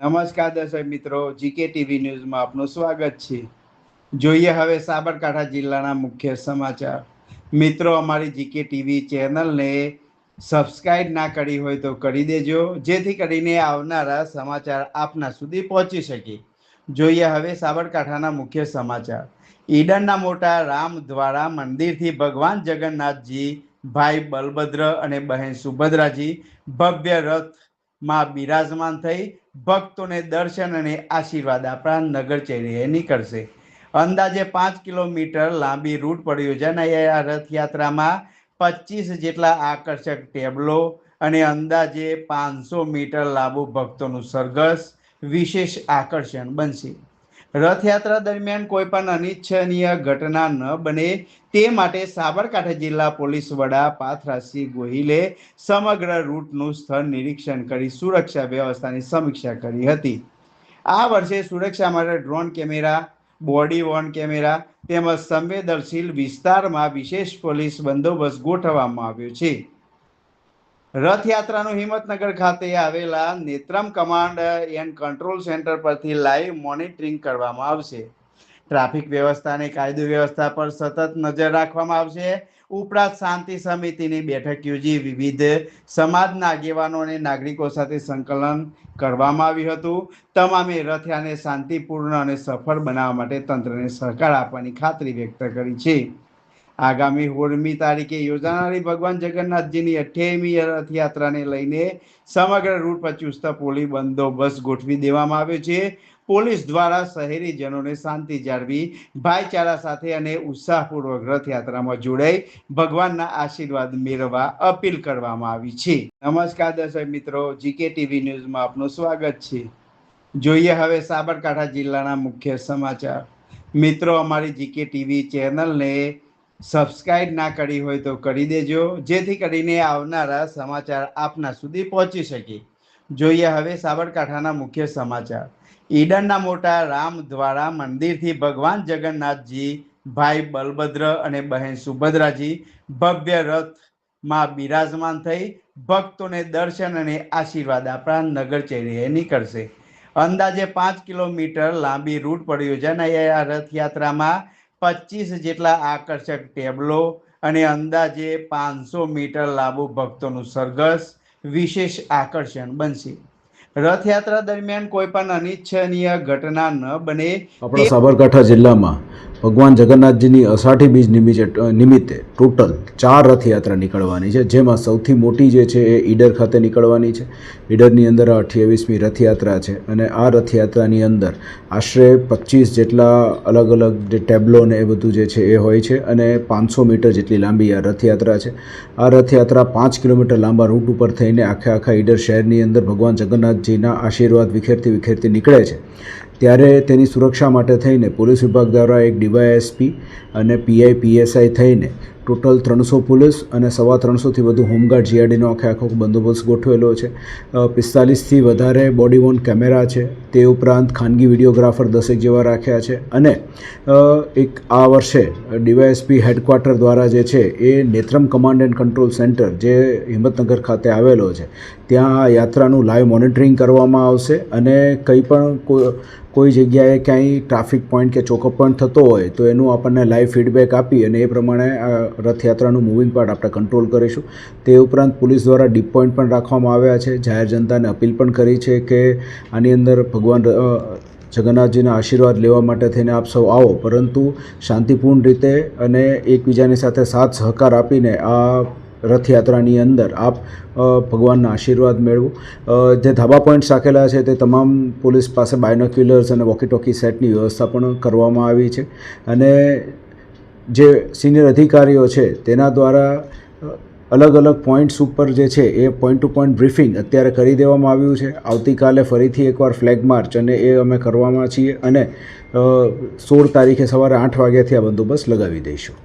નમસ્કાર દર્શક મિત્રો, જીકે ટીવી ન્યૂઝમાં આપનું સ્વાગત છે। જોઈએ હવે સાબરકાંઠા જિલ્લાના મુખ્ય સમાચાર। મિત્રો, અમારી જીકે ટીવી ચેનલને સબસ્ક્રાઇબ ના કરી હોય તો કરી દેજો, જેથી કરીને આવનારા સમાચાર આપના સુધી પહોંચી શકે। જોઈએ હવે સાબરકાંઠાના મુખ્ય સમાચાર। ઈડરના મોટા રામદ્વારા મંદિરથી ભગવાન જગન્નાથજી, ભાઈ બલભદ્ર અને બહેન સુભદ્રાજી ભવ્ય રથમાં બિરાજમાન થઈ ભક્તોને દર્શન અને આશીર્વાદ આપવા નગરચર્યાએ નીકળશે। અંદાજે 5 કિલોમીટર લાંબી રૂટ પર યોજાનારી આ રથયાત્રામાં 25 જેટલા આકર્ષક ટેબ્લો અને અંદાજે 500 મીટર લાંબુ ભક્તોનું સરઘસ વિશેષ આકર્ષણ બનશે। રથયાત્રા દરમિયાન કોઈ પણ અનિચ્છનીય ઘટના ન બને તે માટે સાબરકાંઠા જિલ્લા પોલીસ વડા પાર્થરાજસિંહ ગોહિલે સમગ્ર રૂટનું સ્થળ નિરીક્ષણ કરી સુરક્ષા વ્યવસ્થાની સમીક્ષા કરી હતી। આ વર્ષે સુરક્ષા માટે drone camera, body Warne camera તેમજ સંવેદનશીલ વિસ્તારમાં વિશેષ પોલીસ બંદોબસ્ત ગોઠવવામાં આવ્યો છે। રથયાત્રાનું હિંમતનગર ખાતે આવેલા Netram command and control centre પરથી લાઈવ મોનિટરિંગ કરવામાં આવશે। ટ્રાફિક વ્યવસ્થા અને કાયદો વ્યવસ્થા પર સતત નજર રાખવામાં આવશે। ઉપરાંત શાંતિ સમિતિની બેઠક યોજી વિવિધ સમાજના આગેવાનો અને નાગરિકો સાથે સંકલન કરવામાં આવ્યું હતું। તમામે રથયાત્રાને શાંતિપૂર્ણ અને સફળ બનાવવા માટે તંત્રને સહકાર આપવાની ખાતરી વ્યક્ત કરી છે। આગામી 16મી તારીખે યોજાનારી ભગવાન જગન્નાથજીની 28મી રથયાત્રાને લઈને સમગ્ર રૂટ પર ચુસ્ત પોલીસ બંદોબસ્ત ગોઠવી દેવામાં આવ્યો છે। પોલીસ દ્વારા શહેરીજનોને શાંતિ જાળવી ભાઈચારા સાથે અને ઉત્સાહપૂર્વક રથયાત્રામાં જોડાઈ ભગવાનના આશીર્વાદ મેળવવા અપીલ કરવામાં આવી છે। નમસ્કાર દર્શક મિત્રો, જીકે ટીવી ન્યૂઝમાં આપનું સ્વાગત છે। જોઈએ હવે સાબરકાંઠા જિલ્લાના મુખ્ય સમાચાર। મિત્રો, અમારી જીકે ટીવી ચેનલને સબસ્ક્રાઇબ ના કરી હોય તો કરી દેજો, જેથી કરીને આવનારા સમાચાર આપના સુધી પહોંચી શકે। જોઈએ હવે સાબરકાંઠાના મુખ્ય સમાચાર। ઈડરના મોટા રામદ્વારા મંદિરથી ભગવાન જગન્નાથજી, ભાઈ બલભદ્ર અને બહેન સુભદ્રાજી ભવ્ય રથમાં બિરાજમાન થઈ ભક્તોને દર્શન અને આશીર્વાદ આપવા નગરચર્યાએ નીકળશે। અંદાજે 5 કિલોમીટર લાંબી રૂટ પર યોજાનારી આ રથયાત્રામાં 25 જેટલા આકર્ષક ટેબ્લો અને અંદાજે 500 મીટર લાંબુ ભક્તોનું સરઘસ વિશેષ આકર્ષણ બનશે। રથયાત્રા દરમિયાન કોઈ પણ અનિચ્છનીય ઘટના ન બને આપણા સાબરકાંઠા જિલ્લામાં ભગવાન જગન્નાથજીની અષાઢી બીજ નિમિત્તે ટોટલ 4 રથયાત્રા નીકળવાની છે, જેમાં સૌથી મોટી જે છે એ ઈડર ખાતે નીકળવાની છે। ઈડરની અંદર આ 28મી રથયાત્રા છે અને આ રથયાત્રાની અંદર આશરે 25 જેટલા અલગ અલગ જે ટેબ્લો ને એ બધું જે છે એ હોય છે અને 500 મીટર જેટલી લાંબી આ રથયાત્રા છે। આ રથયાત્રા 5 કિલોમીટર લાંબા રૂટ ઉપર થઈને આખા ઈડર શહેરની અંદર ભગવાન જગન્નાથજીના આશીર્વાદ વિખેરતી નીકળે છે। ત્યારે તેની સુરક્ષા માટે થઈને પોલીસ વિભાગ દ્વારા એક ડીવાયએસપી અને પીઆઈ પીએસઆઈ થઈને ટોટલ 300 પોલીસ અને 350થી વધુ હોમગાર્ડ જીઆરડીનો આખો બંદોબસ્ત ગોઠવેલો છે। 45થી વધારે બોડી વોર્ન કેમેરા છે। તે ઉપરાંત ખાનગી વિડીયોગ્રાફર 10 જેવા રાખ્યા છે અને એક આ વર્ષે ડીવાયએસપી હેડક્વાર્ટર દ્વારા જે છે એ Netram command and control centre જે હિંમતનગર ખાતે આવેલો છે ત્યાં આ યાત્રાનું લાઈવ મોનિટરિંગ કરવામાં આવશે અને કંઈ પણ કોઈ જગ્યાએ ક્યાંય ટ્રાફિક પોઈન્ટ કે ચોકઅપ પોઈન્ટ થતો હોય તો એનું આપણને લાઈવ ફીડબેક આપી અને એ પ્રમાણે આ રથયાત્રાનું મૂવિંગ પાર્ટ આપણે કંટ્રોલ કરીશું। તે ઉપરાંત પોલીસ દ્વારા ડીપ પોઈન્ટ પણ રાખવામાં આવ્યા છે। જાહેર જનતાને અપીલ પણ કરી છે કે આની અંદર ભગવાન જગન્નાથજીના આશીર્વાદ લેવા માટે થઈને આપ સૌ આવો, પરંતુ શાંતિપૂર્ણ રીતે અને એકબીજાની સાથે સાથ સહકાર આપીને આ રથયાત્રાની અંદર આપ ભગવાનના આશીર્વાદ મેળવો। જે ધાબા પોઈન્ટ્સ રાખેલા છે તે તમામ પોલીસ પાસે બાયનોક્યુલર્સ અને વોકી ટોકી સેટની વ્યવસ્થા પણ કરવામાં આવી છે અને જે સિનિયર અધિકારીઓ છે તેના દ્વારા અલગ અલગ પોઈન્ટ્સ ઉપર જે છે એ પોઈન્ટ ટુ પોઈન્ટ બ્રીફિંગ અત્યારે કરી દેવામાં આવ્યું છે। આવતીકાલે ફરીથી એકવાર ફ્લેગ માર્ચ અને એ અમે કરવામાં છીએ અને 16 તારીખે સવારે 8 વાગ્યાથી આ બંદોબસ્ત લગાવી દઈશું।